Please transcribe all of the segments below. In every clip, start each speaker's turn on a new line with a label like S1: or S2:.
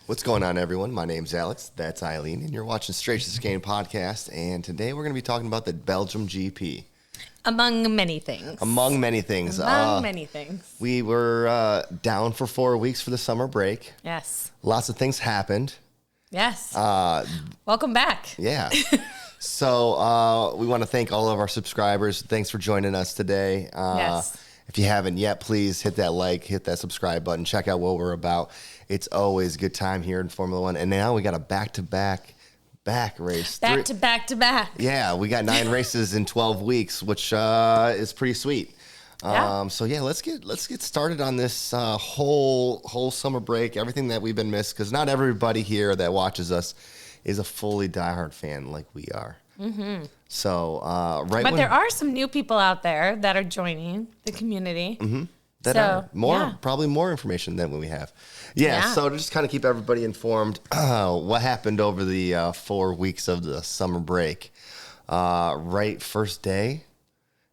S1: What's going on, everyone? My name's Alex. That's Eileen, and you're watching Straight to Chicane podcast. And today we're going to be talking about the Belgium GP.
S2: Among many things.
S1: Among many things. We were down for 4 weeks for the summer break.
S2: Yes.
S1: Lots of things happened.
S2: Yes. Welcome back.
S1: Yeah. So we want to thank all of our subscribers. Thanks for joining us today.
S2: Yes.
S1: If you haven't yet, please hit that like, hit that subscribe button, check out what we're about. It's always a good time here in Formula One. And now we got a back-to-back race.
S2: Back to back.
S1: Yeah, we got 9 races in 12 weeks, which is pretty sweet.
S2: Yeah.
S1: So yeah, let's get started on this whole summer break, everything that we've been missed, because not everybody here that watches us is a fully diehard fan like we are. Mm-hmm. So
S2: but there are some new people out there that are joining the community.
S1: Mm-hmm. Probably more information than what we have. Yeah, so to just kind of keep everybody informed, what happened over the 4 weeks of the summer break. First day,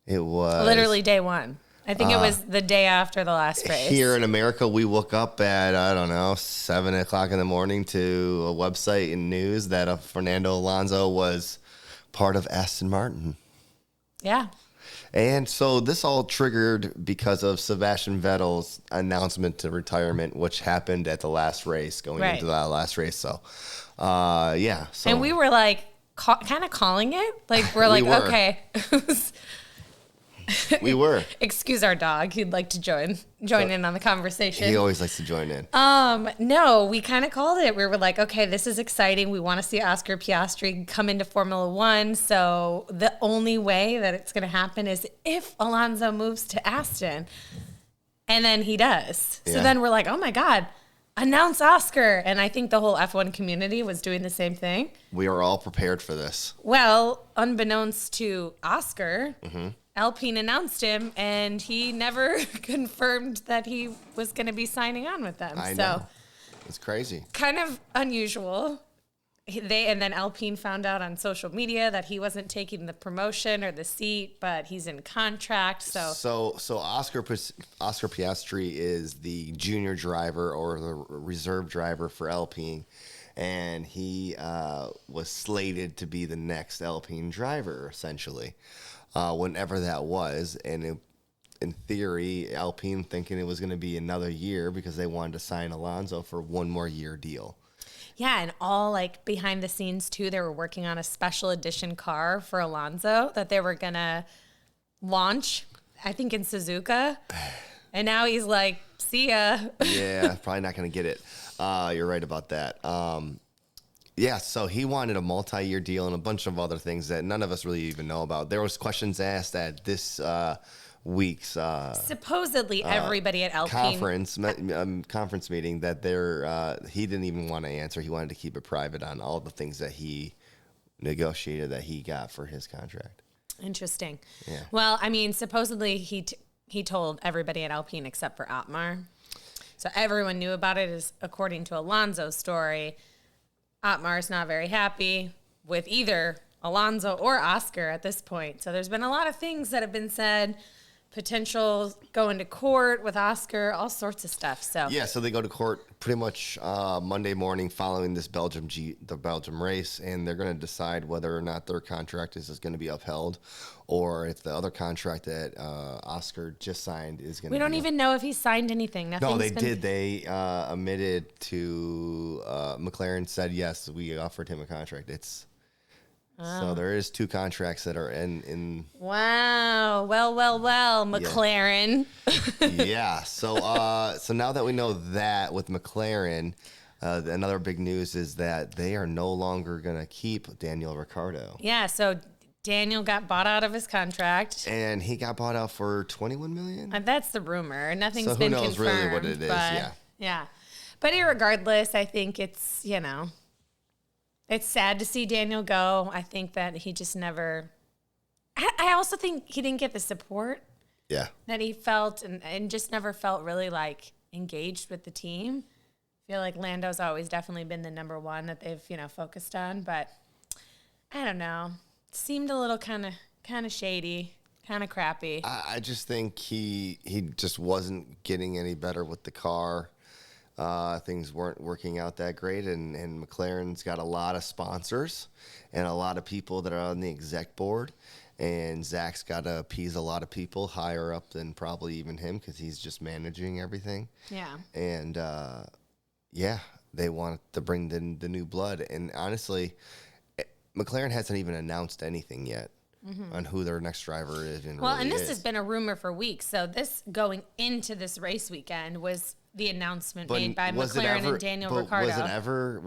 S1: it was...
S2: Literally day one. I think it was the day after the last race.
S1: Here in America, we woke up at, 7 o'clock in the morning to a website and news that Fernando Alonso was part of Aston Martin.
S2: Yeah.
S1: And so this all triggered because of Sebastian Vettel's announcement to retirement, which happened at the last race, into that last race. So, yeah. So.
S2: And we were like kind of calling it. Like, we're like, okay.
S1: We were.
S2: Excuse our dog. He'd like to join in on the conversation.
S1: He always likes to join in.
S2: No, we kind of called it. We were like, okay, this is exciting. We want to see Oscar Piastri come into Formula One. So the only way that it's going to happen is if Alonso moves to Aston. And then he does. So then we're like, oh my God, announce Oscar. And I think the whole F1 community was doing the same thing.
S1: We are all prepared for this.
S2: Well, unbeknownst to Oscar, Alpine announced him, and he never confirmed that he was going to be signing on with them.
S1: I know. It's crazy. Kind
S2: of unusual. And then Alpine found out on social media that he wasn't taking the promotion or the seat, but he's in contract. So
S1: Oscar Piastri is the junior driver or the reserve driver for Alpine, and he was slated to be the next Alpine driver, essentially. Whenever that was, and in theory, Alpine thinking it was going to be another year because they wanted to sign Alonso for 1 more year deal.
S2: Yeah, and all like behind the scenes too, they were working on a special edition car for Alonso that they were going to launch, I think in Suzuka. And now he's like, see ya.
S1: Yeah, probably not going to get it. You're right about that. Yeah, so he wanted a multi-year deal and a bunch of other things that none of us really even know about. There was questions asked at this week's
S2: supposedly everybody at Alpine
S1: conference meeting that he didn't even want to answer. He wanted to keep it private on all the things that he negotiated that he got for his contract.
S2: Interesting.
S1: Yeah.
S2: Well, I mean, supposedly he told everybody at Alpine except for Otmar, so everyone knew about it. Is according to Alonso's story. Otmar's not very happy with either Alonso or Oscar at this point. So there's been a lot of things that have been said, potential going to court with Oscar, all sorts of stuff. So
S1: they go to court pretty much Monday morning following this the Belgium race, and they're going to decide whether or not their contract is going to be upheld, or if the other contract that Oscar just signed is going to.
S2: We don't even know if he signed anything.
S1: No, they did. They admitted to McLaren said yes, we offered him a contract. So there is 2 contracts that are in.
S2: Wow. Well, McLaren.
S1: Yeah. So now that we know that with McLaren, another big news is that they are no longer going to keep Daniel Ricciardo.
S2: Yeah. So Daniel got bought out of his contract.
S1: And he got bought out for $21 million?
S2: That's the rumor. Nothing's been confirmed.
S1: So who knows really what it is,
S2: Yeah. But irregardless, I think it's, it's sad to see Daniel go. I think that he just never... I also think he didn't get the support that he felt and just never felt really, engaged with the team. feel like Lando's always definitely been the number one that they've, focused on. But I don't know. Seemed a little kind of shady, kind of crappy.
S1: I just think he just wasn't getting any better with the car. Things weren't working out that great, and McLaren's got a lot of sponsors and a lot of people that are on the exec board. And Zach's got to appease a lot of people higher up than probably even him because he's just managing everything.
S2: Yeah.
S1: And, they want to bring the new blood. And honestly, McLaren hasn't even announced anything yet on who their next driver is.
S2: And this has been a rumor for weeks. So this going into this race weekend was the announcement made by McLaren and Daniel Ricciardo.
S1: Was it ever?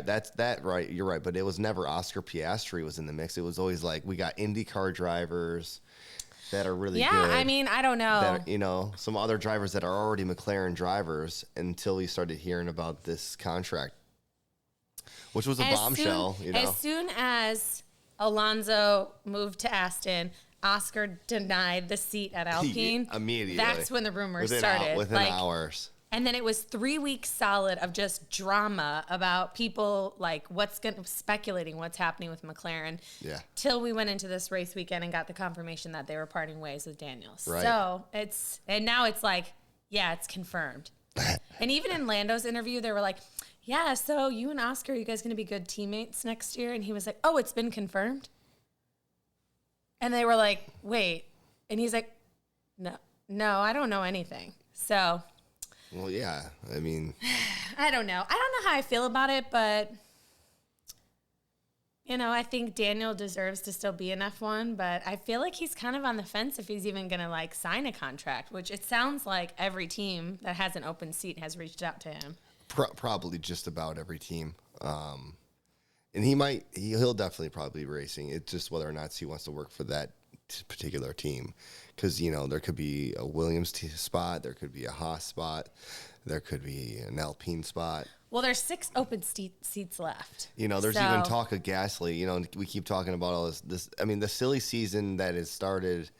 S1: That's that right? You're right, but it was never Oscar Piastri was in the mix. It was always like we got IndyCar drivers that are really good.
S2: Yeah, I mean, I don't know.
S1: That, some other drivers that are already McLaren drivers until we started hearing about this contract, which was a bombshell.
S2: As soon as Alonso moved to Aston, Oscar denied the seat at Alpine.
S1: Immediately.
S2: That's when the rumors started.
S1: Within hours.
S2: And then it was 3 weeks solid of just drama about people speculating what's happening with McLaren.
S1: Yeah.
S2: Till we went into this race weekend and got the confirmation that they were parting ways with Daniel.
S1: Right.
S2: So now it's like, yeah, it's confirmed. And even in Lando's interview, they were like, yeah, so you and Oscar, are you guys going to be good teammates next year? And he was like, oh, it's been confirmed. And they were like, wait. And he's like, no, I don't know anything. So.
S1: Well, yeah. I mean.
S2: I don't know. I don't know how I feel about it, but, I think Daniel deserves to still be in F1. But I feel like he's kind of on the fence if he's even going to, sign a contract, which it sounds like every team that has an open seat has reached out to him.
S1: Probably just about every team. And he'll definitely probably be racing. It's just whether or not he wants to work for that particular team. Because, there could be a Williams spot. There could be a Haas spot. There could be an Alpine spot.
S2: Well, there's 6 open seats left.
S1: There's even talk of Gasly. We keep talking about all this. I mean, the silly season that has started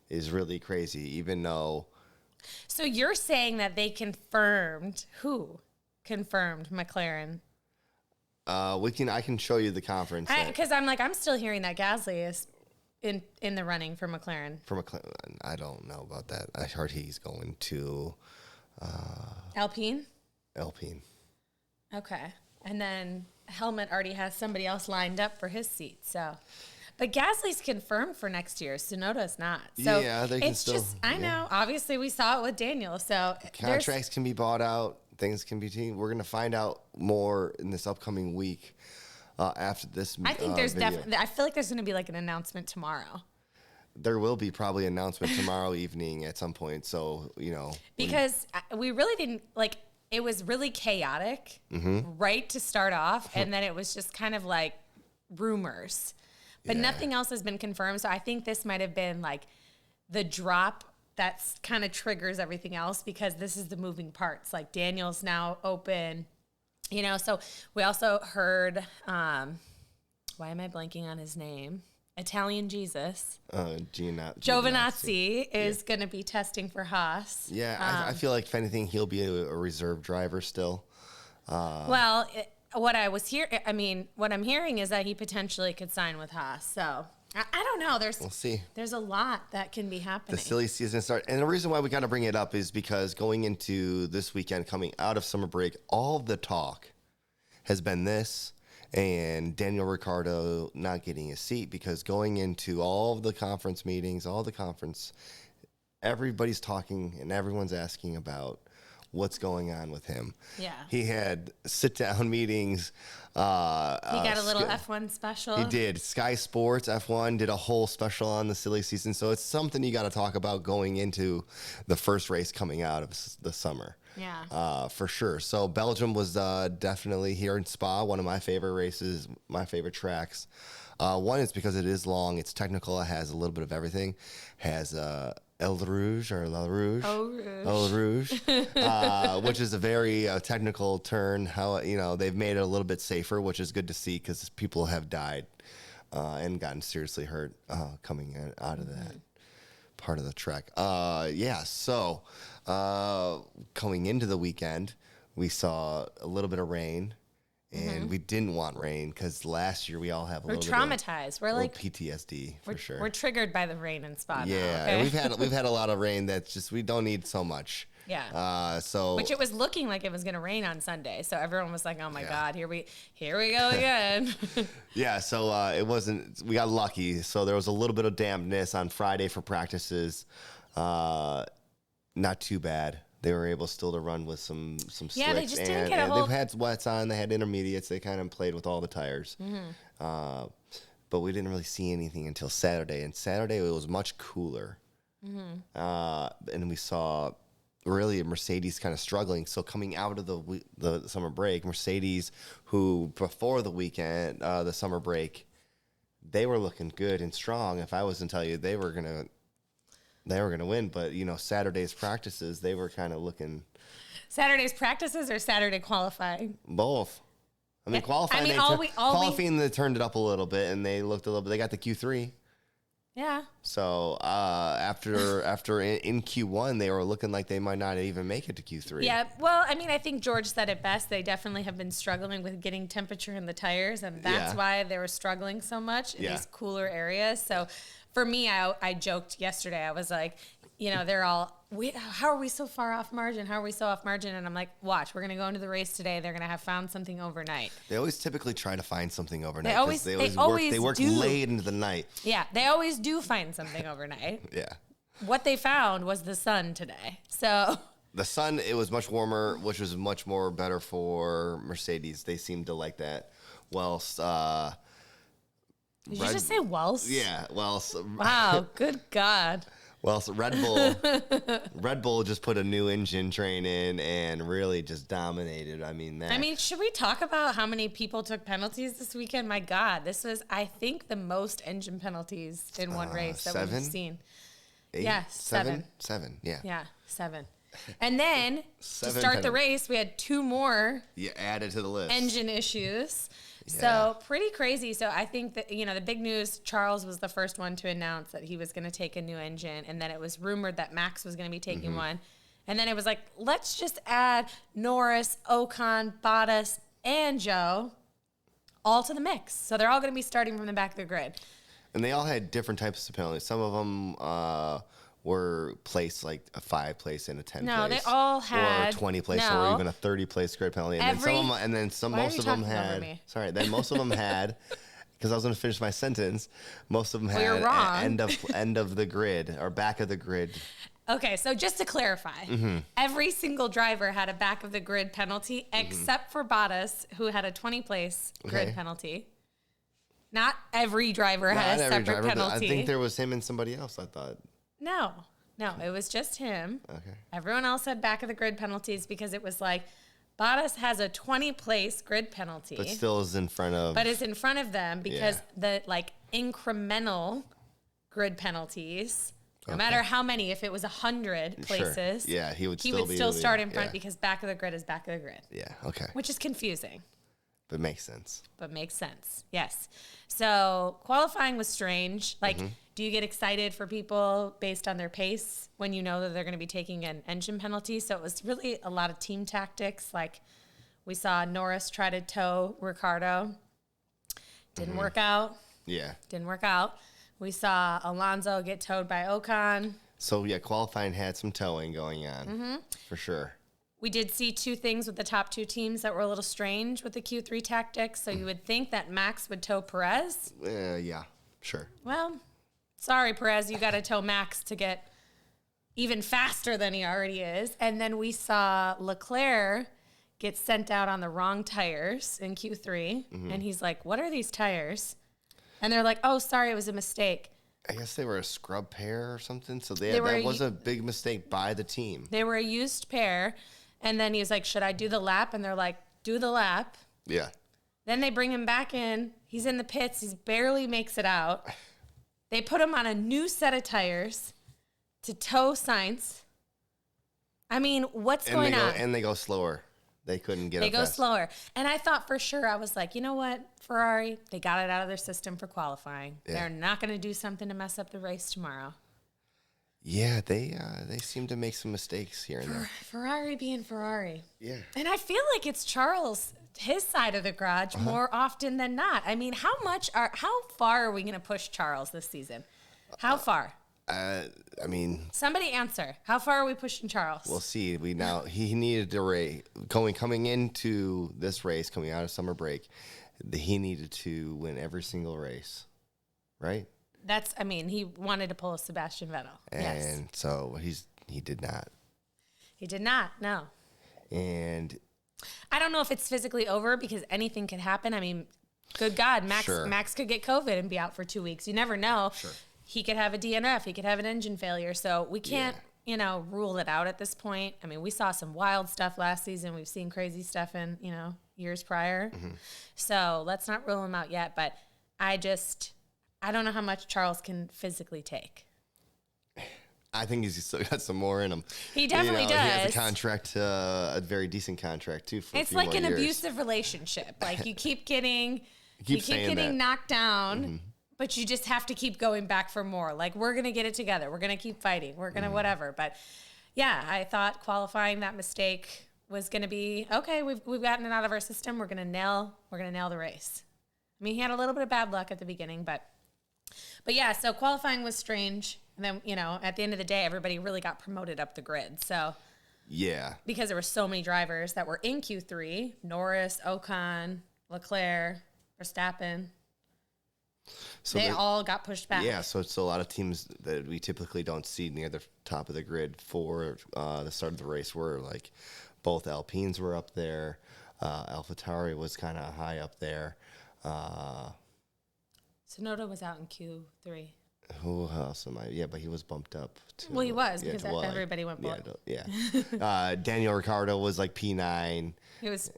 S1: is really crazy, even though.
S2: So you're saying that they confirmed who? Confirmed McLaren.
S1: I can show you the conference.
S2: Because I'm still hearing that Gasly is in the running for McLaren.
S1: For McLaren, I don't know about that. I heard he's going to
S2: Alpine.
S1: Alpine.
S2: Okay, and then Helmut already has somebody else lined up for his seat. So, but Gasly's confirmed for next year. Tsunoda's not. So
S1: yeah, they can still.
S2: I know. Obviously, we saw it with Daniel. So
S1: contracts can be bought out. Things can be teamed. We're going to find out more in this upcoming week after this.
S2: I think there's definitely. I feel like there's going to be an announcement tomorrow.
S1: There will be probably an announcement tomorrow evening at some point. So
S2: because we really didn't it was really chaotic right to start off, and then it was just kind of rumors, but nothing else has been confirmed. So I think this might have been the drop that's kind of triggers everything else, because this is the moving parts. Daniel's now open, so we also heard, why am I blanking on his name? Italian Jesus. Giovonazzi is going to be testing for Haas.
S1: Yeah, I feel like if anything, he'll be a reserve driver still.
S2: What I'm hearing is that he potentially could sign with Haas. So I don't know.
S1: We'll see.
S2: There's a lot that can be happening.
S1: The silly season start, and the reason why we got to bring it up is because going into this weekend, coming out of summer break, all the talk has been this. And Daniel Ricciardo not getting a seat, because going into all of the conference meetings, everybody's talking and everyone's asking about what's going on with him.
S2: Yeah.
S1: He had sit-down meetings.
S2: He got a little F1 special.
S1: He did. Sky Sports F1 did a whole special on the silly season. So it's something you got to talk about going into the first race coming out of the summer.
S2: Yeah.
S1: For sure. So Belgium was definitely here in Spa, one of my favorite races, my favorite tracks. One is because it is long, it's technical, it has a little bit of everything. Has El Rouge or La Rouge.
S2: Eau Rouge.
S1: Which is a very technical turn. How they've made it a little bit safer, which is good to see, because people have died and gotten seriously hurt coming out of that part of the track. So coming into the weekend, We saw a little bit of rain, and we didn't want rain because last year we all have
S2: We're
S1: little
S2: traumatized. We're like
S1: PTSD for sure.
S2: We're triggered by the rain in Spa.
S1: Yeah,
S2: now, okay?
S1: and we've had a lot of rain that's just we don't need so much.
S2: Yeah.
S1: Which
S2: it was looking like it was going to rain on Sunday, so everyone was like, "Oh my God, here we go again."
S1: Yeah. So it wasn't. We got lucky. So there was a little bit of dampness on Friday for practices. Not too bad. They were able still to run with some slicks.
S2: Yeah, they just didn't get a whole.
S1: They've had wets on. They had intermediates. They kind of played with all the tires. But we didn't really see anything until Saturday. And Saturday it was much cooler. And we saw really Mercedes kind of struggling. So coming out of the summer break, Mercedes, who before the weekend, the summer break, they were looking good and strong. If I was to tell you they were gonna win, but Saturday's practices, they were kind of looking.
S2: Saturday's practices or Saturday qualifying?
S1: Both. I mean, qualifying. Qualifying, they turned it up a little bit, and they looked a little bit. They got the Q3.
S2: Yeah.
S1: So after in Q1, they were looking like they might not even make it to Q3.
S2: Yeah. Well, I mean, I think George said it best. They definitely have been struggling with getting temperature in the tires, and that's why they were struggling so much in these cooler areas. So for me, I joked yesterday. I was like, they're all, how are we so far off margin? How are we so off margin? And I'm like, watch, we're going to go into the race today. They're going to have found something overnight.
S1: They always typically try to find something overnight.
S2: They always
S1: work
S2: do.
S1: Late into the night.
S2: Yeah, they always do find something overnight.
S1: Yeah.
S2: What they found was the sun today. So
S1: the sun, it was much warmer, which was much more better for Mercedes. They seemed to like that. Whilst
S2: Did you just say whilst?
S1: Yeah, whilst.
S2: Wow, good God.
S1: Well, so Red Bull just put a new engine train in and really just dominated. I mean,
S2: should we talk about how many people took penalties this weekend? My God, this was, I think, the most engine penalties in one race that we've seen.
S1: 8,
S2: yeah,
S1: 7. 7, yeah.
S2: Yeah, 7. And then to start the race, we had 2 more
S1: added to the list.
S2: Engine issues. So pretty crazy. So I think that, the big news, Charles was the first one to announce that he was going to take a new engine. And then it was rumored that Max was going to be taking one. And then it was like, let's just add Norris, Ocon, Bottas, and Joe all to the mix. So they're all going to be starting from the back of the grid.
S1: And they all had different types of penalties. Some of them were placed like a 5 place and a 10 place.
S2: No, they all had.
S1: Or a 20 place or even a 30 place grid penalty. And most of them had. Sorry, then most of them had, because I was going to finish my sentence, most of them had
S2: you're wrong.
S1: End of the grid or back of the grid.
S2: Okay, so just to clarify, every single driver had a back of the grid penalty except for Bottas, who had a 20 place grid penalty. Not every driver had a separate penalty.
S1: I think there was him and somebody else, I thought.
S2: No, it was just him.
S1: Okay.
S2: Everyone else had back of the grid penalties because it was like Bottas has a 20 place grid penalty.
S1: But still is in front of.
S2: But is in front of them because the incremental grid penalties, no matter how many, if it was 100 places,
S1: he would
S2: still start in front because back of the grid is back of the grid.
S1: Yeah, okay.
S2: Which is confusing.
S1: But makes sense.
S2: Yes. So qualifying was strange. Do you get excited for people based on their pace when you know that they're going to be taking an engine penalty? So it was really a lot of team tactics. Like we saw Norris try to tow Ricciardo. Didn't work out.
S1: Yeah.
S2: Didn't work out. We saw Alonso get towed by Ocon.
S1: So, qualifying had some towing going on. For sure.
S2: We did see 2 things with the top 2 teams that were a little strange with the Q3 tactics. So you would think that Max would tow Perez.
S1: Yeah, sure.
S2: Well, sorry, Perez, you got to tow Max to get even faster than he already is. And then we saw Leclerc get sent out on the wrong tires in Q3. And he's like, what are these tires? And they're like, oh, sorry, it was a mistake.
S1: I guess they were a scrub pair or something. So that was a big mistake by the team.
S2: They were a used pair. And then he was like, should I do the lap? And they're like, do the lap.
S1: Yeah.
S2: Then they bring him back in. He's in the pits. He barely makes it out. They put him on a new set of tires to tow Sainz. I mean, what's going on?
S1: And they go slower. They couldn't get
S2: They go slower. And I thought for sure, I was like, you know what? Ferrari, they got it out of their system for qualifying. Yeah. They're not going to do something to mess up the race tomorrow.
S1: Yeah, they seem to make some mistakes here and there.
S2: Ferrari being Ferrari.
S1: Yeah.
S2: And I feel like it's Charles, his side of the garage, more often than not. I mean, how far are we going to push Charles this season? How far?
S1: I mean,
S2: somebody answer. How far are we pushing Charles?
S1: We'll see. He needed to race coming into this race, coming out of summer break. He needed to win every single race, right?
S2: He wanted to pull a Sebastian Vettel.
S1: And so he did not.
S2: He did not, no.
S1: And
S2: I don't know if it's physically over because anything could happen. I mean, good God, Max could get COVID and be out for 2 weeks. You never know.
S1: Sure.
S2: He could have a DNF. He could have an engine failure. So we can't, rule it out at this point. I mean, we saw some wild stuff last season. We've seen crazy stuff in, years prior. Mm-hmm. So let's not rule him out yet. But I don't know how much Charles can physically take.
S1: I think he's still got some more in him.
S2: He definitely does. He
S1: has a contract, a very decent contract too.
S2: It's like an abusive relationship. Like you keep getting, knocked down, but you just have to keep going back for more. Like we're gonna get it together. We're gonna keep fighting. We're gonna whatever. But yeah, I thought qualifying that mistake was gonna be okay. We've gotten it out of our system. We're gonna nail the race. I mean, he had a little bit of bad luck at the beginning, but yeah. So qualifying was strange. And then, at the end of the day, everybody really got promoted up the grid. So,
S1: yeah.
S2: Because there were so many drivers that were in Q3, Norris, Ocon, Leclerc, Verstappen. So they all got pushed back.
S1: Yeah, so it's a lot of teams that we typically don't see near the top of the grid for the start of the race were like both Alpines were up there. AlphaTauri was kind of high up there.
S2: Tsunoda was out in Q3.
S1: Who else am I? Yeah, but he was bumped up too.
S2: Well, he was because everybody went bullet.
S1: Yeah. Daniel Ricciardo was like P9.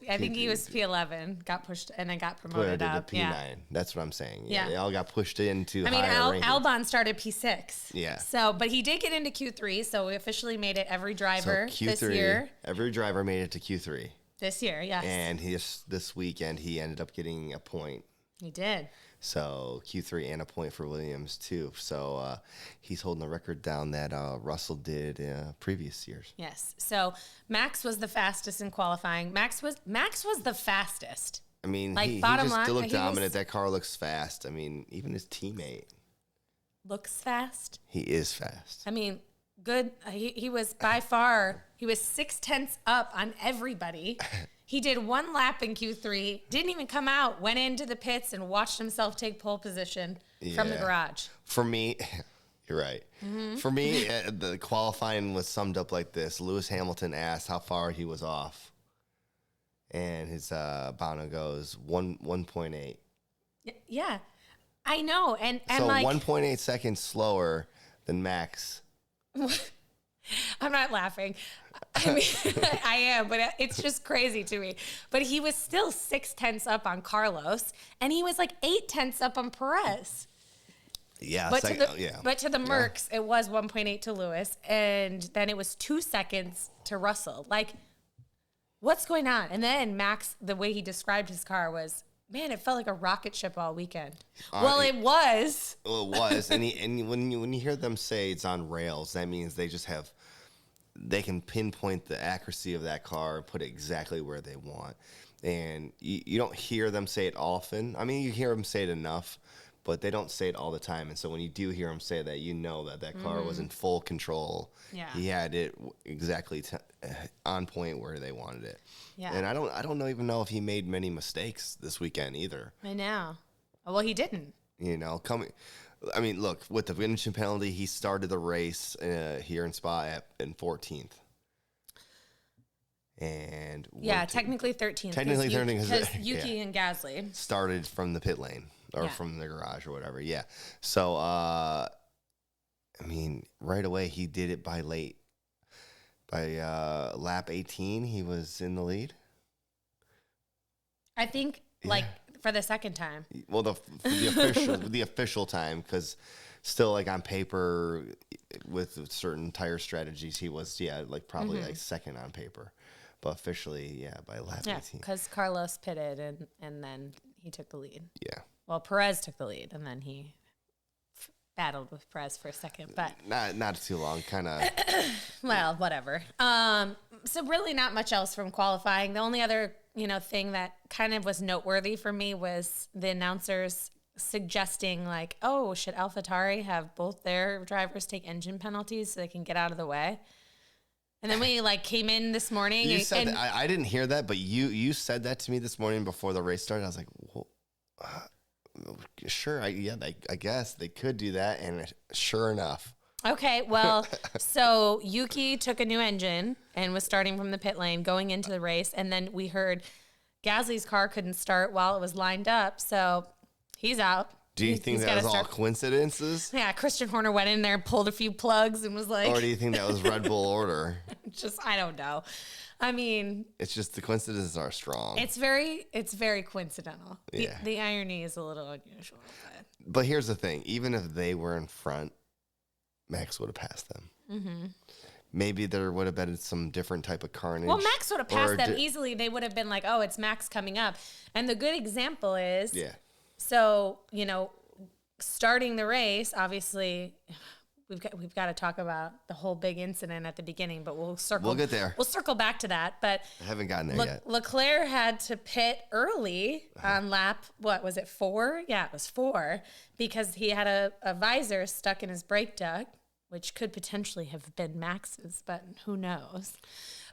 S2: I think he was P11, got pushed, and then got promoted up.
S1: P9. Yeah. That's what I'm saying.
S2: Yeah.
S1: They all got pushed into higher rankings.
S2: Albon started P6.
S1: Yeah.
S2: So, but he did get into Q3, so we officially made it every driver this year.
S1: Every driver made it to Q3.
S2: This year, yes.
S1: And this weekend, he ended up getting a point.
S2: He did.
S1: So Q3 and a point for Williams too. So he's holding the record down that Russell did previous years.
S2: Yes. So Max was the fastest in qualifying. Max was the fastest.
S1: I mean, he just looked dominant. That car looks fast. I mean, even his teammate
S2: looks fast.
S1: He is fast.
S2: I mean, good. He was by far. He was 0.6 up on everybody. He did one lap in Q3, didn't even come out, went into the pits and watched himself take pole position from the garage.
S1: For me, you're right. Mm-hmm. For me, the qualifying was summed up like this. Lewis Hamilton asked how far he was off. And his Bono goes 1.8.
S2: Yeah, I know. And
S1: so
S2: like
S1: 1.8 seconds slower than Max.
S2: I'm not laughing. I mean, I am, but it's just crazy to me. But he was still 0.6 up on Carlos, and he was like 0.8 up on Perez.
S1: Yeah,
S2: but to the Mercs, it was 1.8 to Lewis, and then it was 2 seconds to Russell. Like, what's going on? And then Max, the way he described his car was, man, it felt like a rocket ship all weekend. Well, it was.
S1: Well, it was, and when you hear them say it's on rails, that means they can pinpoint the accuracy of that car and put it exactly where they want. And you don't hear them say it often. I mean, you hear them say it enough, but they don't say it all the time. And so when you do hear them say that, you know that car was in full control.
S2: Yeah.
S1: He had it exactly on point where they wanted it.
S2: Yeah.
S1: And I don't even know if he made many mistakes this weekend either.
S2: I know. Well, he didn't.
S1: Look, with the engine penalty, he started the race here in Spa in 14th. And
S2: technically 13th.
S1: Technically 13th
S2: because Yuki and Gasly
S1: started from the pit lane or from the garage or whatever. Yeah. So, right away he did it by lap 18. He was in the lead.
S2: I think for the second time.
S1: Well, the official time, because still like on paper with certain tire strategies, he was probably like second on paper, but officially by lap 18.
S2: Because Carlos pitted and then he took the lead.
S1: Yeah.
S2: Well, Perez took the lead and then he battled with Perez for a second, but
S1: not too long, kind of.
S2: well, whatever. So really not much else from qualifying. The only other, thing that kind of was noteworthy for me was the announcers suggesting like, oh, should AlphaTauri have both their drivers take engine penalties so they can get out of the way? And then we came in this morning.
S1: You said that. I didn't hear that, but you said that to me this morning before the race started. I was like, well, sure, I guess they could do that, and sure enough.
S2: Okay, well, so Yuki took a new engine and was starting from the pit lane going into the race, and then we heard Gasly's car couldn't start while it was lined up, so he's out.
S1: Do you think that was all coincidences?
S2: Yeah, Christian Horner went in there, pulled a few plugs, and was like...
S1: Or do you think that was Red Bull order?
S2: I don't know. I mean...
S1: It's just the coincidences are strong.
S2: It's very coincidental.
S1: Yeah.
S2: The irony is a little unusual.
S1: But here's the thing. Even if they were in front, Max would have passed them. Mm-hmm. Maybe there would have been some different type of carnage.
S2: Well, Max would have passed them easily. They would have been like, oh, it's Max coming up. And the good example is...
S1: Yeah.
S2: So, starting the race, obviously, we've got to talk about the whole big incident at the beginning, but we'll get there. We'll circle back to that. But
S1: I haven't gotten there yet.
S2: Leclerc had to pit early on lap, what was it, 4? Yeah, it was 4, because he had a visor stuck in his brake duct, which could potentially have been Max's, but who knows.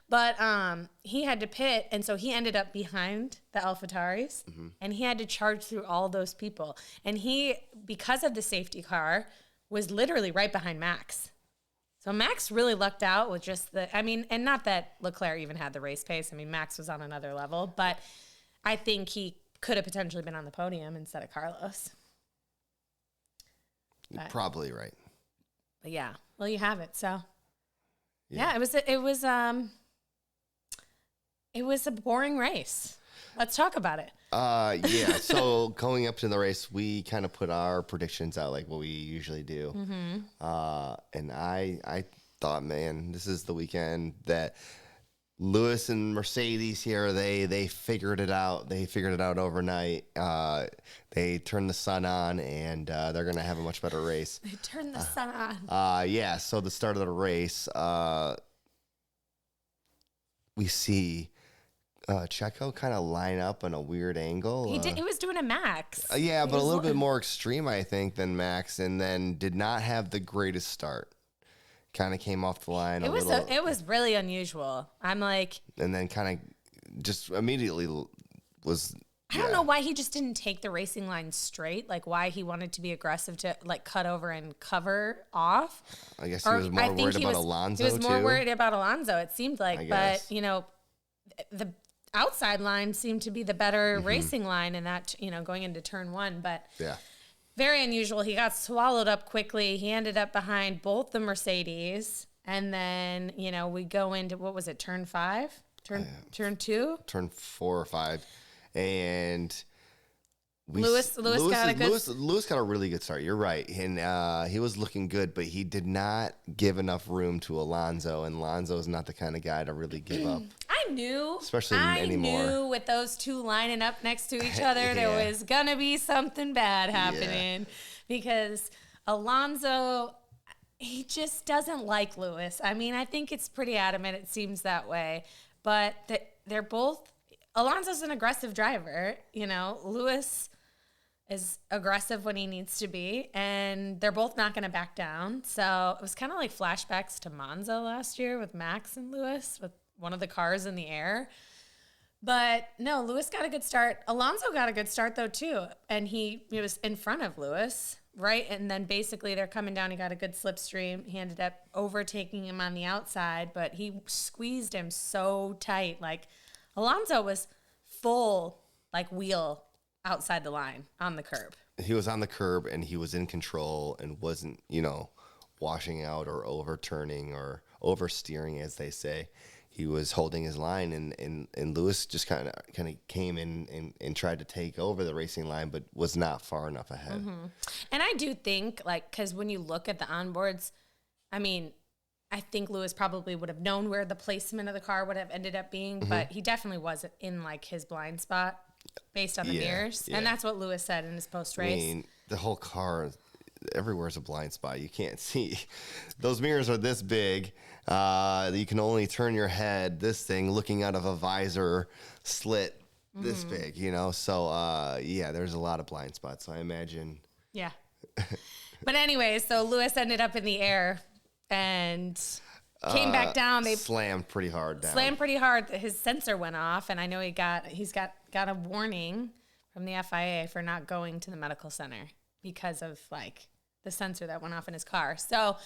S2: But he had to pit, and so he ended up behind the AlphaTauris, and he had to charge through all those people. And he, because of the safety car, was literally right behind Max. So Max really lucked out with just and not that Leclerc even had the race pace. I mean, Max was on another level, but I think he could have potentially been on the podium instead of Carlos.
S1: You're probably right.
S2: But yeah, well, you have it. So
S1: yeah,
S2: it was a boring race. Let's talk about it.
S1: Yeah. So going up to the race, we kind of put our predictions out like what we usually do. Mm-hmm. And I thought, man, this is the weekend that Lewis and Mercedes here, they figured it out. They figured it out overnight. They turned the sun on, and they're going to have a much better race.
S2: They turned the sun on.
S1: Yeah. So the start of the race, we see Checo kind of line up in a weird angle.
S2: He was doing a Max.
S1: Yeah, but a little bit more extreme, I think, than Max, and then did not have the greatest start. Kind of came off the line
S2: it was really unusual. I'm like...
S1: And then kind of just immediately was...
S2: I don't know why he just didn't take the racing line straight, like why he wanted to be aggressive to cut over and cover off.
S1: I guess he was more worried about Alonso,
S2: He was more worried about Alonso, it seemed like. But, the outside line seemed to be the better racing line in that, going into turn 1. But
S1: yeah,
S2: very unusual. He got swallowed up quickly. He ended up behind both the Mercedes. And then, we go into, what was it, turn 5? Turn 2?
S1: Turn 4 or 5. And
S2: Lewis got
S1: a really good start. You're right. And he was looking good, but he did not give enough room to Alonso. And Alonso is not the kind of guy to really give up.
S2: I knew.
S1: Especially anymore.
S2: I knew with those two lining up next to each other, there was going to be something bad happening. Because Alonso, he just doesn't like Lewis. I mean, I think it's pretty adamant. It seems that way. But they're both... Alonso's an aggressive driver. Lewis is aggressive when he needs to be, and they're both not going to back down. So it was kind of like flashbacks to Monza last year with Max and Lewis, with one of the cars in the air. But no, Lewis got a good start. Alonso got a good start though too, and he was in front of Lewis, right? And then basically they're coming down. He got a good slipstream. He ended up overtaking him on the outside, but he squeezed him so tight, like. Alonso was full, wheel outside the line on the curb.
S1: He was on the curb, and he was in control and wasn't, washing out or overturning or oversteering, as they say. He was holding his line, and Lewis just kind of came in and tried to take over the racing line, but was not far enough ahead.
S2: Mm-hmm. And I do think, because when you look at the onboards, I mean... I think Lewis probably would have known where the placement of the car would have ended up being, but he definitely was in his blind spot based on the mirrors. Yeah. And that's what Lewis said in his post-race.
S1: I mean, the whole car, everywhere's a blind spot. You can't see. Those mirrors are this big. You can only turn your head, this thing, looking out of a visor slit this big, you know? So, yeah, there's a lot of blind spots. So I imagine.
S2: Yeah. But anyway, so Lewis ended up in the air and came back down. They
S1: slammed pretty hard down.
S2: Slammed pretty hard. His sensor went off, and I know he's got a warning from the FIA for not going to the medical center because of like the sensor that went off in his car. So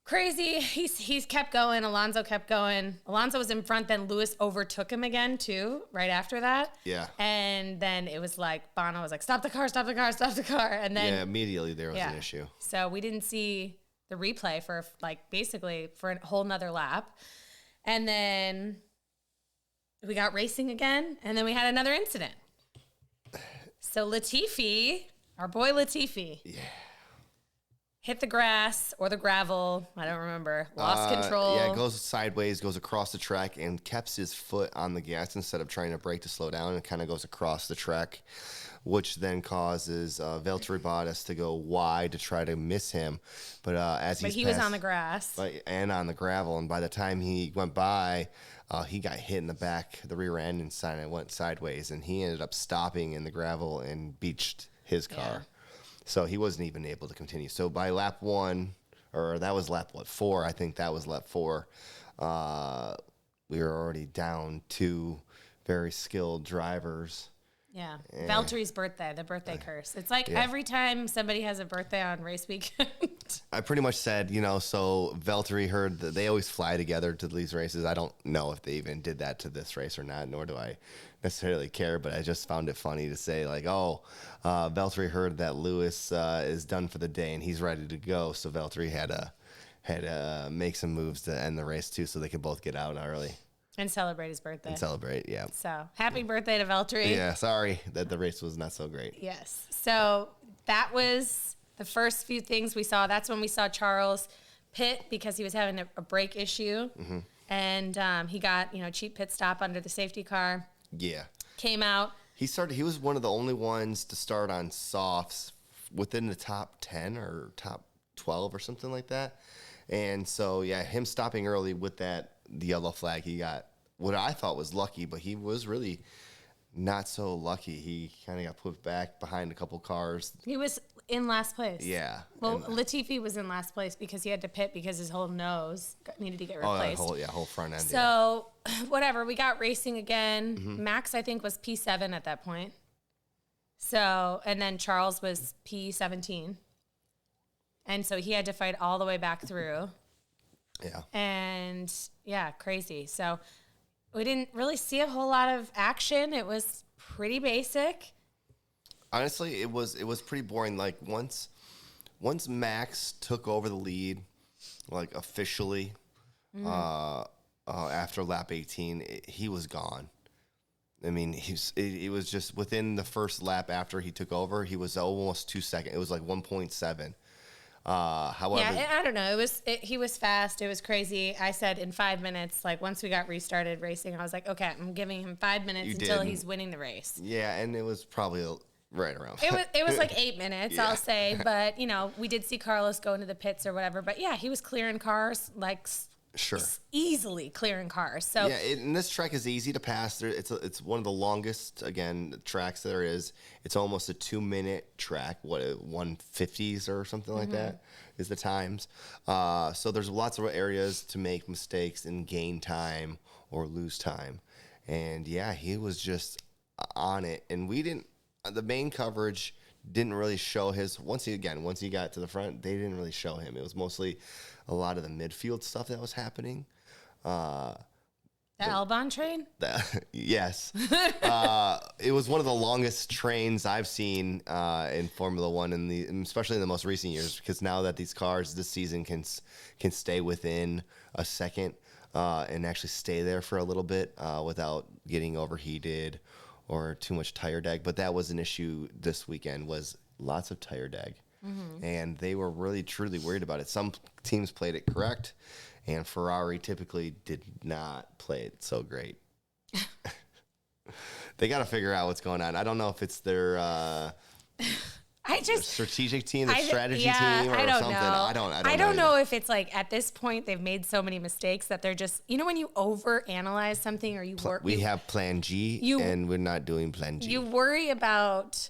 S2: crazy. He's kept going. Alonso kept going. Alonso was in front. Then Lewis overtook him again too, right after that.
S1: Yeah.
S2: And then it was like Bono was like, "Stop the car! Stop the car! Stop the car!" And then
S1: immediately there was an issue.
S2: So we didn't see the replay for like basically for a whole nother lap. And then we got racing again. And then we had another incident. So Latifi, our boy Latifi.
S1: Yeah.
S2: Hit the grass or the gravel. I don't remember. Lost control.
S1: Yeah, it goes sideways, goes across the track, and keeps his foot on the gas instead of trying to brake to slow down. It kind of goes across the track, which then causes Valtteri Bottas to go wide to try to miss him. But he
S2: was on the grass.
S1: And on the gravel. And by the time he went by, he got hit in the back, the rear end, and went sideways. And he ended up stopping in the gravel and beached his car.
S2: Yeah.
S1: So he wasn't even able to continue. So by lap 1, or that was lap 4? I think that was lap 4. We were already down 2 very skilled drivers.
S2: Yeah. Valtteri's birthday, the birthday curse. It's like every time somebody has a birthday on race weekend.
S1: I pretty much said, so Valtteri heard that they always fly together to these races. I don't know if they even did that to this race or not, nor do I necessarily care, but I just found it funny to say, like, Valtteri heard that Lewis is done for the day and he's ready to go. So Valtteri had to make some moves to end the race, too, so they could both get out early.
S2: And celebrate his birthday.
S1: Yeah.
S2: So, happy birthday to Valtteri.
S1: Yeah, sorry that the race was not so great.
S2: Yes. So, that was the first few things we saw. That's when we saw Charles pit because he was having a brake issue. Mm-hmm. And he got, cheap pit stop under the safety car.
S1: Yeah.
S2: Came out.
S1: He was one of the only ones to start on softs within the top 10 or top 12 or something like that. And so, yeah, him stopping early with the yellow flag, he got what I thought was lucky, but he was really not so lucky. He kind of got put back behind a couple cars.
S2: He was in last place.
S1: Yeah.
S2: Well, Latifi was in last place because he had to pit because his whole nose needed to get replaced.
S1: Whole front end.
S2: So, whatever. We got racing again. Mm-hmm. Max, I think, was P7 at that point. So, and then Charles was P17. And so he had to fight all the way back through.
S1: Yeah. And,
S2: yeah, crazy. So, we didn't really see a whole lot of action. It was pretty basic.
S1: Honestly, it was pretty boring. Like once Max took over the lead, like officially, after lap 18, he was gone. I mean, it was just within the first lap after he took over, he was almost 2 seconds. It was like 1.7. However,
S2: yeah, I don't know. He was fast. It was crazy. I said in 5 minutes, like once we got restarted racing, I was like, okay, I'm giving him 5 minutes until he's winning the race.
S1: Yeah, and it was probably right around.
S2: It was like 8 minutes, I'll say. But we did see Carlos go into the pits or whatever. But yeah, he was clearing cars like. Sure. Easily clearing cars. So
S1: yeah, and this track is easy to pass. It's one of the longest tracks there is. It's almost a 2-minute track. 150s or something like that is the times. So there's lots of areas to make mistakes and gain time or lose time. And yeah, he was just on it. And we didn't. The main coverage didn't really show his. Once he got to the front, they didn't really show him. It was mostly a lot of the midfield stuff that was happening. The
S2: Albon train?
S1: Yes. It was one of the longest trains I've seen in Formula One, especially in the most recent years, because now that these cars this season can stay within a second and actually stay there for a little bit without getting overheated or too much tire drag. But that was an issue this weekend, was lots of tire drag. Mm-hmm. And they were really, truly worried about it. Some teams played it correct, and Ferrari typically did not play it so great. They got to figure out what's going on. I don't know if it's their...
S2: I
S1: the strategic team, the strategy team, or
S2: I don't
S1: something.
S2: know.
S1: I don't
S2: know if it's like at this point they've made so many mistakes that they're just, when you overanalyze something or you work.
S1: We have Plan G, and we're not doing Plan G.
S2: You worry about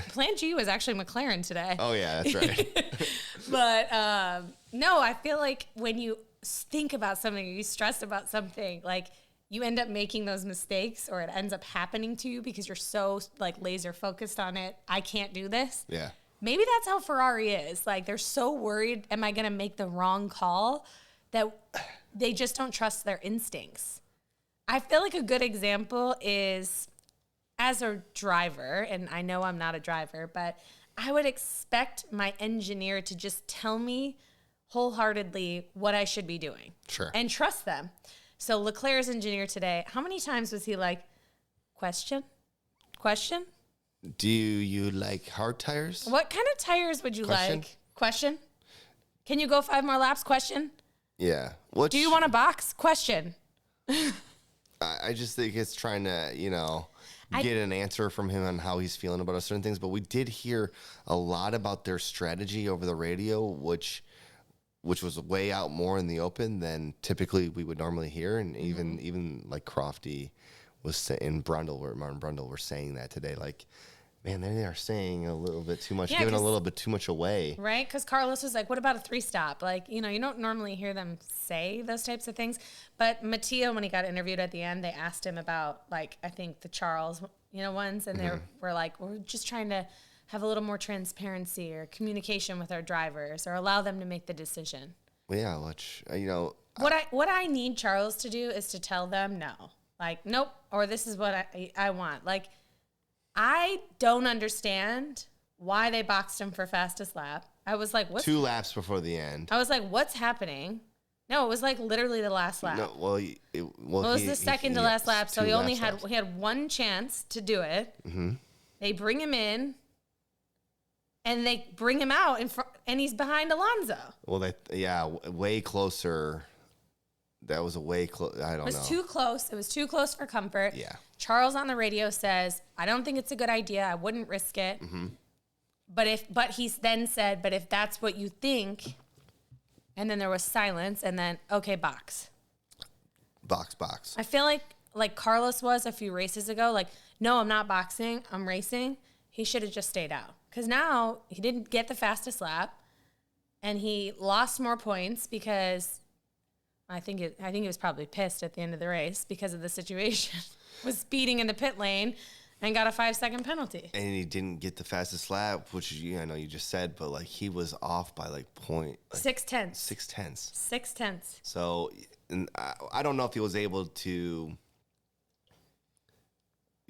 S2: Plan G was actually McLaren today.
S1: Oh yeah, that's right.
S2: But no, I feel like when you think about something or you stress about something, like you end up making those mistakes or it ends up happening to you because you're so like laser focused on it. I can't do this.
S1: Yeah.
S2: Maybe that's how Ferrari is. Like they're so worried, am I going to make the wrong call, that they just don't trust their instincts. I feel like a good example is as a driver, and I know I'm not a driver, but I would expect my engineer to just tell me wholeheartedly what I should be doing.
S1: Sure.
S2: And trust them. So Leclerc's engineer today, how many times was he like, question?
S1: Do you like hard tires?
S2: What kind of tires would you like? Question? Can you go 5 more laps? Question?
S1: Yeah.
S2: Do you want a box? Question?
S1: I just think it's trying to, get an answer from him on how he's feeling about certain things. But we did hear a lot about their strategy over the radio, which was way out more in the open than typically we would normally hear. And even like Crofty was in Brundle, where Martin Brundle were saying that today. Like, man, they are saying a little bit too much, giving a little bit too much away.
S2: Right? Because Carlos was like, what about a 3-stop? Like, you don't normally hear them say those types of things. But Mattia, when he got interviewed at the end, they asked him about, like, I think the Charles, ones. And they were like, we're just trying to have a little more transparency or communication with our drivers or allow them to make the decision.
S1: Well, yeah, which,
S2: What I need Charles to do is to tell them no. Like, nope, or this is what I want. Like, I don't understand why they boxed him for fastest lap. I was like, what?
S1: 2 laps before the end.
S2: I was like, what's happening? No, it was like literally the last lap.
S1: No,
S2: it was the second to last lap, so he had one chance to do it.
S1: Mm-hmm.
S2: They bring him in, and they bring him out in front, and he's behind Alonso.
S1: Well, way closer. That was a way close. I don't know.
S2: It was too close. It was too close for comfort.
S1: Yeah.
S2: Charles on the radio says, I don't think it's a good idea. I wouldn't risk it.
S1: Mm-hmm.
S2: But he then said, but if that's what you think, and then there was silence, and then, okay, box.
S1: Box.
S2: I feel like Carlos was a few races ago, like, no, I'm not boxing, I'm racing. He should have just stayed out. Because now he didn't get the fastest lap, and he lost more points because I think he was probably pissed at the end of the race because of the situation. Was speeding in the pit lane and got a 5-second penalty.
S1: And he didn't get the fastest lap, which I know you just said, but like he was off by like
S2: 0.6.
S1: 0.6. So and I don't know if he was able to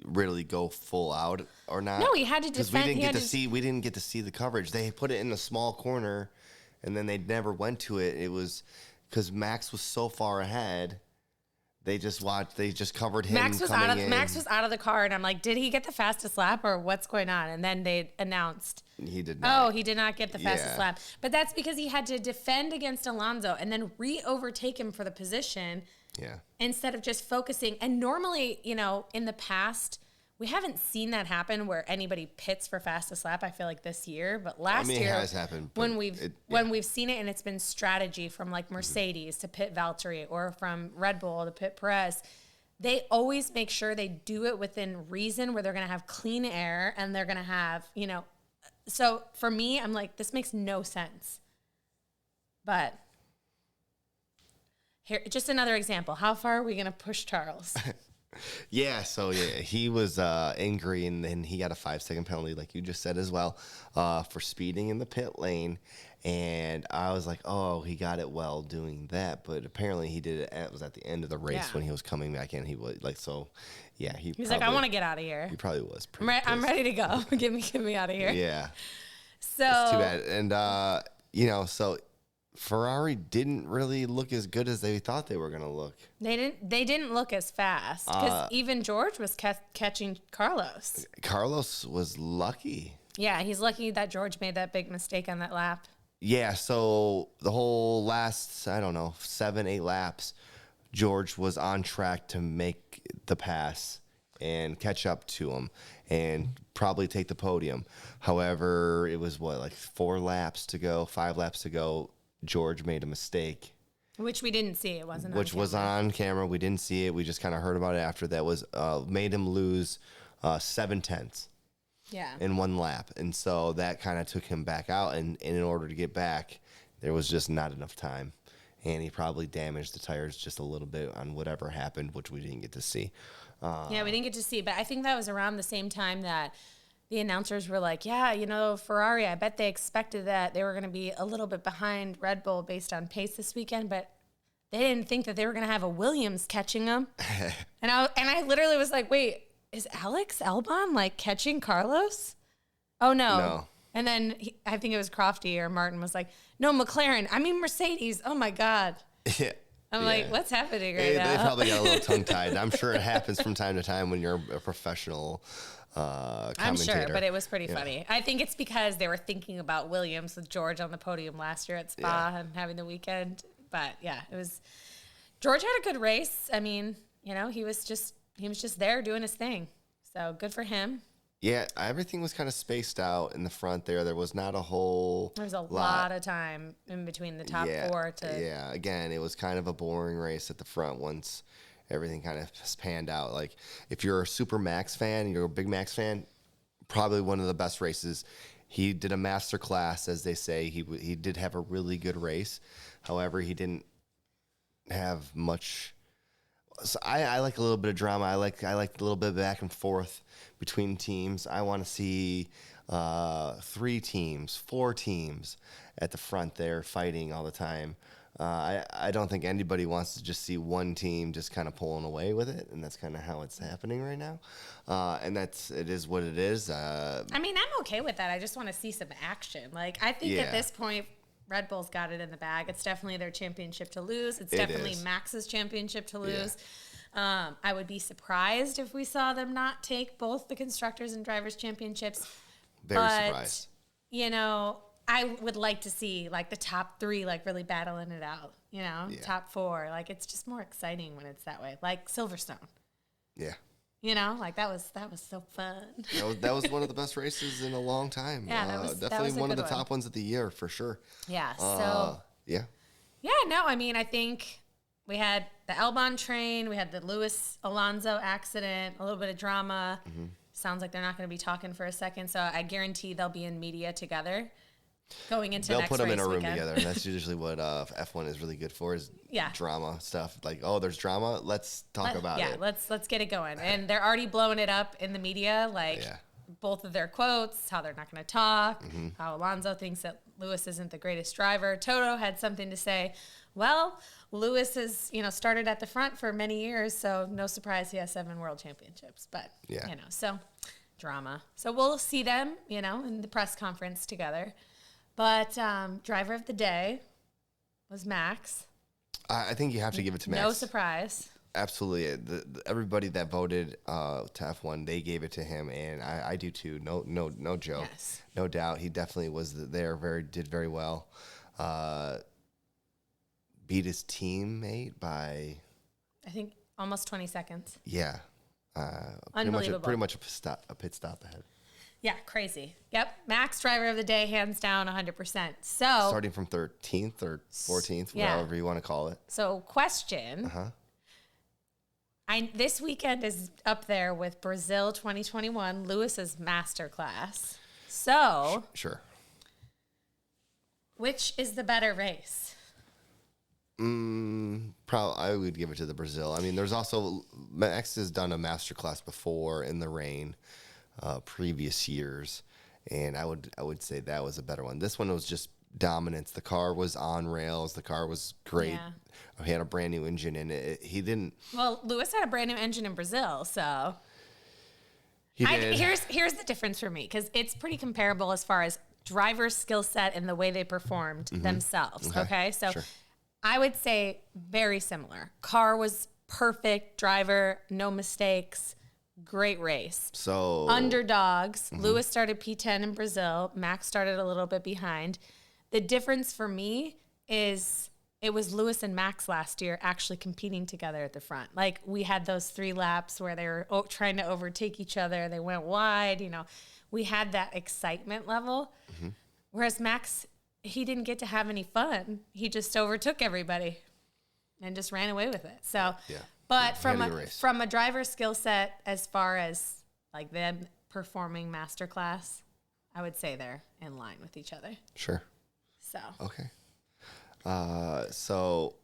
S1: really go full out or not.
S2: No, he had to defend.
S1: We didn't get to see the coverage. They put it in a small corner, and then they never went to it. It was because Max was so far ahead. They just covered him. Max was
S2: out of the car, and I'm like, did he get the fastest lap or what's going on? And then they announced
S1: he did not.
S2: Oh, he did not get the fastest lap. But that's because he had to defend against Alonso and then re-overtake him for the position.
S1: Yeah. Instead
S2: of just focusing. And normally, in the past, we haven't seen that happen where anybody pits for fastest lap, I feel like this year. But last year,
S1: it has happened.
S2: When we've seen it and it's been strategy from like Mercedes to pit Valtteri or from Red Bull to pit Perez, they always make sure they do it within reason where they're going to have clean air and they're going to have, So for me, I'm like, this makes no sense. But here, just another example. How far are we going to push Charles?
S1: He was angry, and then he got a 5-second penalty, like you just said as well, for speeding in the pit lane. And I was like, oh, he got it well doing that. But apparently he did it. It was at the end of the race when he was coming back in. He was like, so, yeah.
S2: He's like, I want to get out of here.
S1: He probably was.
S2: I'm ready to go. Get me out of here.
S1: Yeah.
S2: So.
S1: It's too bad. And, so Ferrari didn't really look as good as they thought they were going to look.
S2: They didn't look as fast because even George was catching Carlos.
S1: Carlos was lucky.
S2: Yeah, he's lucky that George made that big mistake on that lap.
S1: Yeah, so the whole last, 7-8 laps, George was on track to make the pass. and catch up to him and probably take the podium. However, it was like 5 laps to go. George made a mistake.
S2: Which we didn't see. It wasn't
S1: Which was on camera. We didn't see it. We just kind of heard about it after. That was made him lose 7/10 in 1 lap. And so that kind of took him back out. And in order to get back, there was just not enough time. And he probably damaged the tires just a little bit on whatever happened, which we didn't get to see.
S2: We didn't get to see. But I think that was around the same time that the announcers were like, Ferrari, I bet they expected that they were going to be a little bit behind Red Bull based on pace this weekend, but they didn't think that they were going to have a Williams catching them. and I literally was like, wait, is Alex Albon like catching Carlos? Oh, no. And then I think it was Crofty or Martin was like, no, McLaren. I mean, Mercedes. Oh, my God.
S1: Yeah.
S2: I'm like, what's happening right now?
S1: They probably got a little tongue-tied. I'm sure it happens from time to time when you're a professional commentator.
S2: I'm sure, but it was pretty funny. I think it's because they were thinking about Williams with George on the podium last year at Spa and having the weekend. But yeah, it was. George had a good race. I mean, he was just there doing his thing. So good for him.
S1: Yeah, everything was kind of spaced out in the front there. There was not a whole.
S2: There was a lot of time in between the top 4 to.
S1: Yeah, again, it was kind of a boring race at the front once everything kind of panned out. Like, if you're a super Max fan, you're a big Max fan, probably one of the best races. He did a masterclass, as they say. He did have a really good race. However, he didn't have much. So I like a little bit of drama. I like a little bit of back and forth between teams. I want to see 3 teams, 4 teams at the front there fighting all the time. I don't think anybody wants to just see one team just kind of pulling away with it, and that's kind of how it's happening right now. And it is what it is.
S2: I mean, I'm okay with that. I just want to see some action. Like, I think at this point, Red Bull's got it in the bag. It's definitely their championship to lose. It's definitely Max's championship to lose. Yeah. I would be surprised if we saw them not take both the Constructors and Drivers' Championships.
S1: Very surprised.
S2: I would like to see, like, the top 3, like, really battling it out, top 4. Like, it's just more exciting when it's that way. Like Silverstone.
S1: Yeah.
S2: Like that was so fun.
S1: That was one of the best races in a long time.
S2: Yeah,
S1: definitely one of the top ones of the year for sure.
S2: Yeah. I mean, I think we had the Albon train, we had the Lewis Alonso accident, a little bit of drama. Mm-hmm. Sounds like they're not going to be talking for a second, so I guarantee they'll be in media together. Going into
S1: They'll
S2: next
S1: put them in a room
S2: weekend.
S1: together. That's usually what F1 is really good for, is drama stuff. Like, there's drama. Let's talk about it.
S2: Yeah, let's get it going. And they're already blowing it up in the media, like both of their quotes, how they're not going to talk, how Alonso thinks that Lewis isn't the greatest driver. Toto had something to say. Well, Lewis has, started at the front for many years, so no surprise he has 7 world championships. But, so drama. So we'll see them, in the press conference together. But driver of the day was Max.
S1: I think you have to give it to Max.
S2: No surprise.
S1: Absolutely. Everybody that voted to F1, they gave it to him, and I do too. No joke.
S2: Yes.
S1: No doubt. He definitely was there. Did very well. Beat his teammate by,
S2: I think, almost 20 seconds.
S1: Yeah.
S2: Unbelievable.
S1: Pretty much a pit stop ahead.
S2: Yeah, crazy. Yep. Max driver of the day, hands down, 100%. So
S1: starting from 13th or 14th, whatever you want to call it.
S2: So question. This weekend is up there with Brazil 2021, Lewis's Masterclass. So
S1: sure.
S2: Which is the better race?
S1: Probably I would give it to the Brazil. I mean, there's also Max has done a Masterclass before in the rain. Previous years, and I would say that was a better one. This one was just dominance. The car was on rails. The car was great. Yeah. He had a brand new engine in it. He didn't.
S2: Well, Lewis had a brand new engine in Brazil, so
S1: he did.
S2: Here's the difference for me, because it's pretty comparable as far as driver's skill set and the way they performed themselves. Okay, so sure. I would say very similar. Car was perfect. Driver, no mistakes. Great race.
S1: So
S2: underdogs. Lewis started P10 in Brazil. Max started a little bit behind. The difference for me is it was Lewis and Max last year actually competing together at the front. Like we had those 3 laps where they were trying to overtake each other. They went wide, we had that excitement level. Mm-hmm. Whereas Max, he didn't get to have any fun. He just overtook everybody and just ran away with it. So,
S1: yeah.
S2: But from a driver's skill set, as far as like them performing Masterclass, I would say they're in line with each other.
S1: Sure.
S2: So.
S1: Okay. So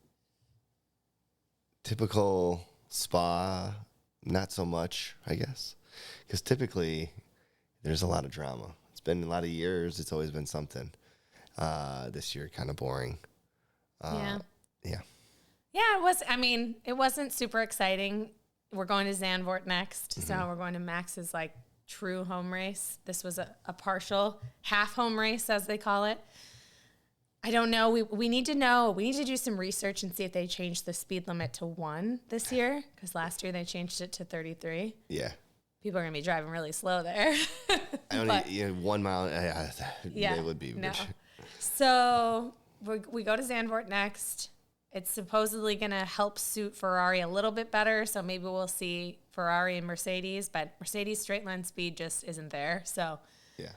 S1: typical Spa, not so much, I guess, because typically there's a lot of drama. It's been a lot of years. It's always been something. This year, kind of boring.
S2: Yeah.
S1: Yeah.
S2: Yeah, it was. I mean, it wasn't super exciting. We're going to Zandvoort next. Mm-hmm. So we're going to Max's like true home race. This was a partial half home race, as they call it. I don't know. We need to know. We need to do some research and see if they changed the speed limit to 1 this year, because last year they changed it to 33.
S1: Yeah.
S2: People are going to be driving really slow there.
S1: I don't 1 mile. Yeah, it would be.
S2: No. So we go to Zandvoort next. It's supposedly going to help suit Ferrari a little bit better. So maybe we'll see Ferrari and Mercedes, but Mercedes straight line speed just isn't there. So
S1: yeah,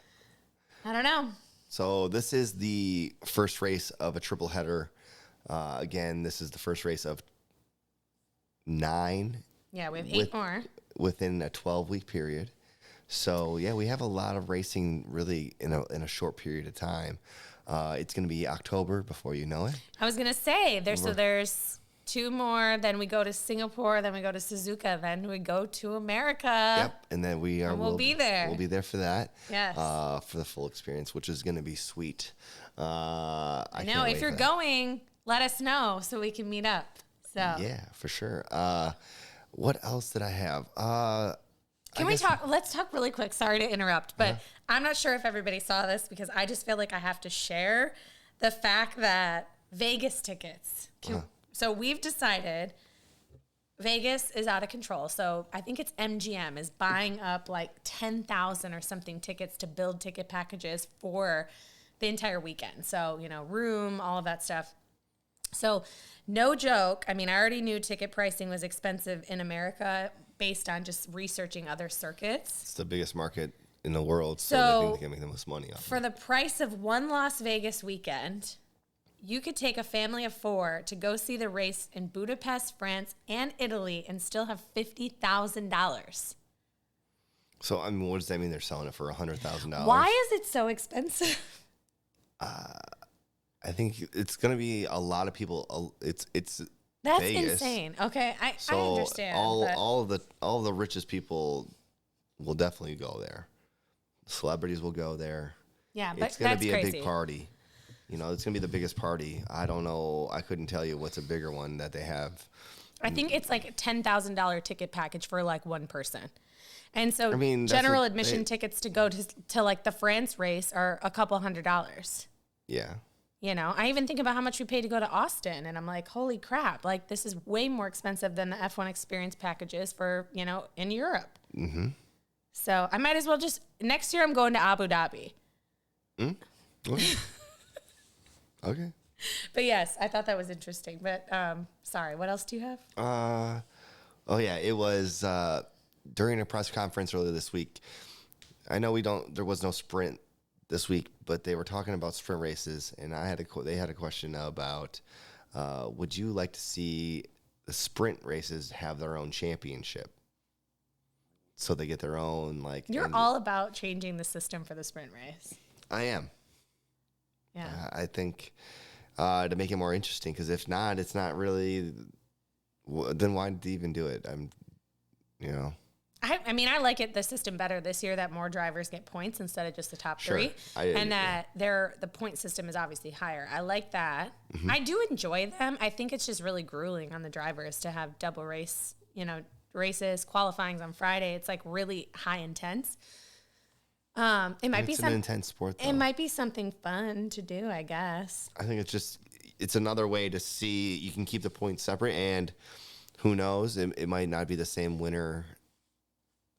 S2: I don't know.
S1: So this is the first race of a triple header. Again, this is the first race of 9. Yeah, we have 8 more within a 12-week period. So yeah, we have a lot of racing really in a short period of time. It's going to be October before you know it.
S2: I was going to say there's 2 more. Then we go to Singapore. Then we go to Suzuka. Then we go to America.
S1: Yep, and then we'll
S2: be there.
S1: We'll be there for that.
S2: Yes.
S1: For the full experience, which is going to be sweet.
S2: I know. If you're going, let us know so we can meet up. So
S1: yeah, for sure. What else did I have?
S2: Let's talk really quick. Sorry to interrupt, but I'm not sure if everybody saw this because I just feel like I have to share the fact that Vegas tickets. So we've decided Vegas is out of control. So I think it's MGM is buying up like 10,000 or something tickets to build ticket packages for the entire weekend. So, room, all of that stuff. So no joke. I mean, I already knew ticket pricing was expensive in America based on just researching other circuits.
S1: It's the biggest market in the world, so I think they can make the most money off
S2: for the price of one Las Vegas weekend, you could take a family of 4 to go see the race in Budapest, France, and Italy and still have $50,000.
S1: So, I mean, what does that mean? They're selling it for $100,000?
S2: Why is it so expensive?
S1: I think it's going to be a lot of people. It's
S2: That's
S1: Vegas.
S2: Insane. Okay, I understand.
S1: All the richest people will definitely go there. Celebrities will go there.
S2: Yeah, but
S1: it's going to be
S2: crazy.
S1: a big party. It's going to be the biggest party. I don't know. I couldn't tell you what's a bigger one that they have.
S2: I think it's like a $10,000 ticket package for like one person. And so general admission tickets to go to like the France race are a couple $100.
S1: Yeah.
S2: I even think about how much we paid to go to Austin, and I'm like, holy crap, like this is way more expensive than the F1 experience packages for, in Europe. Mm-hmm. So I might as well next year I'm going to Abu Dhabi.
S1: Okay. Okay.
S2: But yes, I thought that was interesting. But sorry, what else do you have?
S1: It was during a press conference earlier this week. I know there was no sprint this week, but they were talking about sprint races, and they had a question about would you like to see the sprint races have their own championship, so they get their own
S2: You're all about changing the system for the sprint race.
S1: I am.
S2: Yeah,
S1: I think to make it more interesting, because if not, it's not really. Then why did they even do it?
S2: I mean, I like the system better this year that more drivers get points instead of just the top 3. And that the point system is obviously higher. I like that. Mm-hmm. I do enjoy them. I think it's just really grueling on the drivers to have double races, qualifying's on Friday. It's like really high intense. It might be an
S1: intense sport, though.
S2: It might be something fun to do, I guess.
S1: I think it's another way to see, you can keep the points separate, and who knows, it might not be the same winner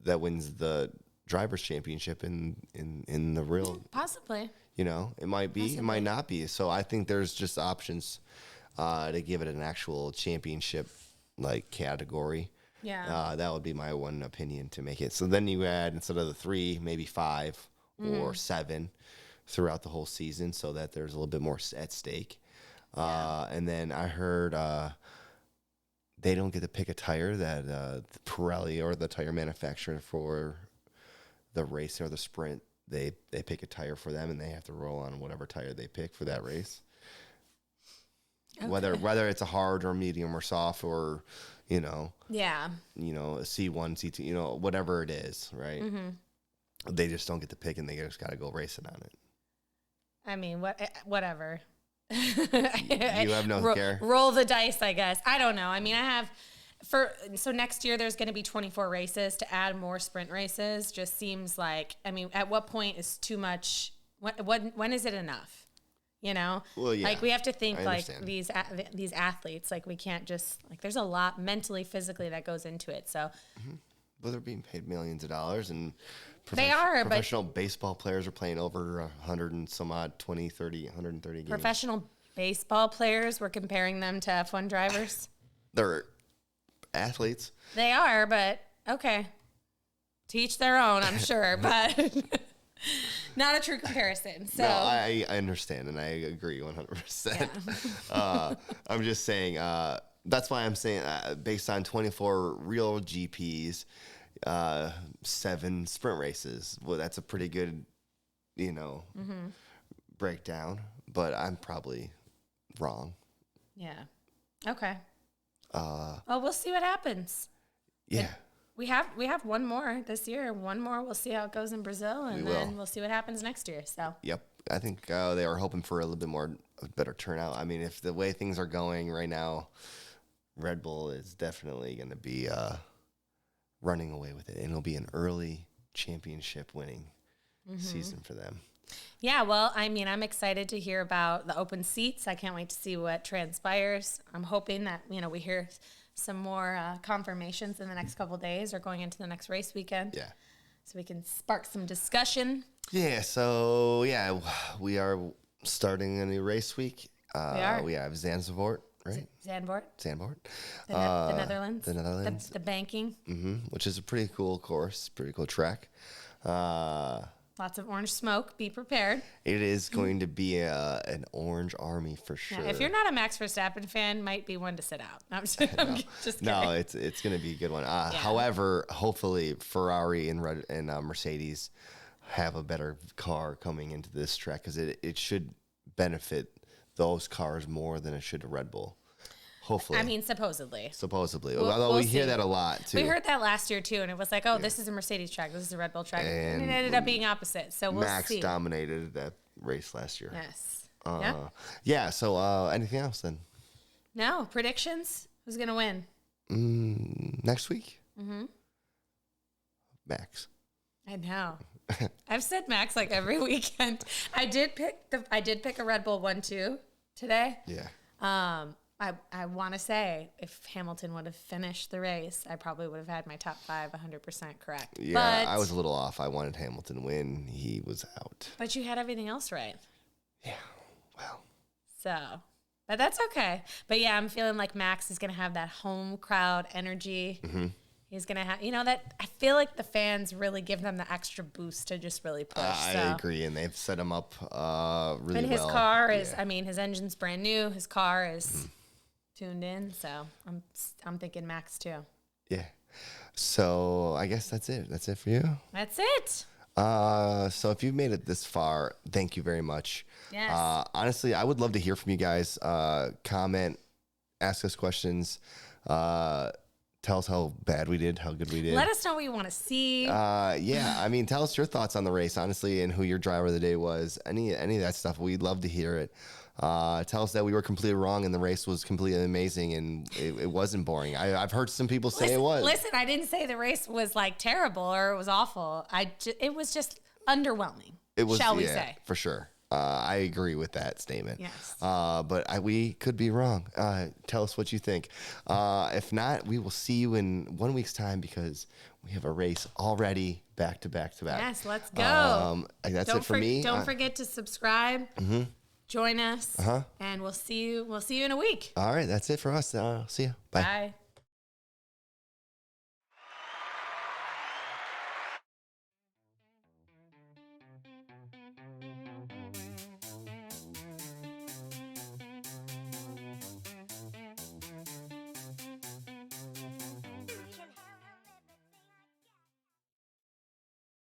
S1: that wins the drivers' championship in the real.
S2: Possibly.
S1: It might be, It might not be. So I think there's just options to give it an actual championship like category.
S2: Yeah.
S1: That would be my one opinion to make it. So then you add, instead of the 3, maybe 5 or 7 throughout the whole season, so that there's a little bit more at stake. And then I heard they don't get to pick a tire, that Pirelli or the tire manufacturer for the race or the sprint, they pick a tire for them, and they have to roll on whatever tire they pick for that race. Okay. Whether it's a hard or medium or soft or, a C1, C2, whatever it is, right? Mm-hmm. They just don't get to pick, and they just got to go racing on it.
S2: I mean, whatever.
S1: You have no care.
S2: Roll the dice, I guess. I don't know. I mean, so next year there's going to be 24 races. To add more sprint races just seems like, I mean, at what point is too much? When is it enough?
S1: Well, yeah,
S2: like we have to think like these athletes, like we can't just like, there's a lot mentally, physically that goes into it. So,
S1: well, they're being paid millions of dollars, and professional baseball players are playing over 100 and some odd 20, 30, 130 games.
S2: Professional baseball players, we're comparing them to F1 drivers.
S1: They're athletes.
S2: They are, but okay. To each their own, I'm sure, but not a true comparison. So
S1: no, I understand, and I agree 100%. Yeah. I'm just saying, that's why I'm saying, based on 24 real GPs, 7 sprint races. Well, that's a pretty good, breakdown, but I'm probably wrong.
S2: Yeah. Okay. Well, we'll see what happens.
S1: Yeah.
S2: We have one more this year. One more. We'll see how it goes in Brazil, and then we'll see what happens next year. So.
S1: Yep. I think they were hoping for a little bit better turnout. I mean, if the way things are going right now, Red Bull is definitely going to be running away with it, and it'll be an early championship winning season for them.
S2: Yeah, well, I mean, I'm excited to hear about the open seats. I can't wait to see what transpires. I'm hoping that, we hear some more confirmations in the next couple of days or going into the next race weekend.
S1: Yeah.
S2: So we can spark some discussion.
S1: Yeah, so, we are starting a new race week. We have Zandvoort, right?
S2: Zandvoort.
S1: The
S2: Netherlands.
S1: The Netherlands.
S2: The banking.
S1: Which is a pretty cool course, pretty cool track.
S2: Lots of orange smoke. Be prepared.
S1: It is going to be an orange army for sure.
S2: Yeah, if you're not a Max Verstappen fan, might be one to sit out. I'm just kidding.
S1: No, it's going to be a good one. However, hopefully Ferrari and Mercedes have a better car coming into this track, because it should benefit those cars more than it should a Red Bull. Hopefully.
S2: I mean, supposedly.
S1: Although we hear that a lot, too.
S2: We heard that last year, too, and it was like, this is a Mercedes track, this is a Red Bull track. And it ended up being opposite, so we'll see.
S1: Max dominated that race last year.
S2: Yes.
S1: Yeah, so anything else then?
S2: No. Predictions? Who's going to win?
S1: Next week? Max.
S2: I know. I've said Max like every weekend. I did pick a Red Bull 1-2 today.
S1: Yeah.
S2: I want to say if Hamilton would have finished the race, I probably would have had my top 5 100% correct.
S1: Yeah,
S2: but
S1: I was a little off. I wanted Hamilton to win. He was out.
S2: But you had everything else right.
S1: Yeah, well.
S2: So, but that's okay. But yeah, I'm feeling like Max is going to have that home crowd energy. He's going to have, that I feel like the fans really give them the extra boost to just really push.
S1: I agree, and they've set him up really well.
S2: And his car is, his engine's brand new. His car is tuned in, so I'm thinking Max too.
S1: Yeah. So I guess that's it. That's it for you?
S2: That's it.
S1: So if you've made it this far, thank you very much.
S2: Yes.
S1: Honestly, I would love to hear from you guys. Comment, ask us questions. Tell us how bad we did, how good we did.
S2: Let us know what you want to see.
S1: Tell us your thoughts on the race, honestly, and who your driver of the day was. Any of that stuff, we'd love to hear it. Tell us that we were completely wrong and the race was completely amazing and it wasn't boring. I've heard some people say it was.
S2: Listen, I didn't say the race was like terrible or it was awful. It was just underwhelming. Shall we say?
S1: For sure. I agree with that statement.
S2: Yes.
S1: But we could be wrong. Tell us what you think. If not, we will see you in 1 week's time because we have a race already back to back to back.
S2: Yes, let's go.
S1: That's it for me.
S2: Don't forget to subscribe. join us, and we'll see you in a week.
S1: All right, that's it for us. See ya. Bye.
S2: Bye.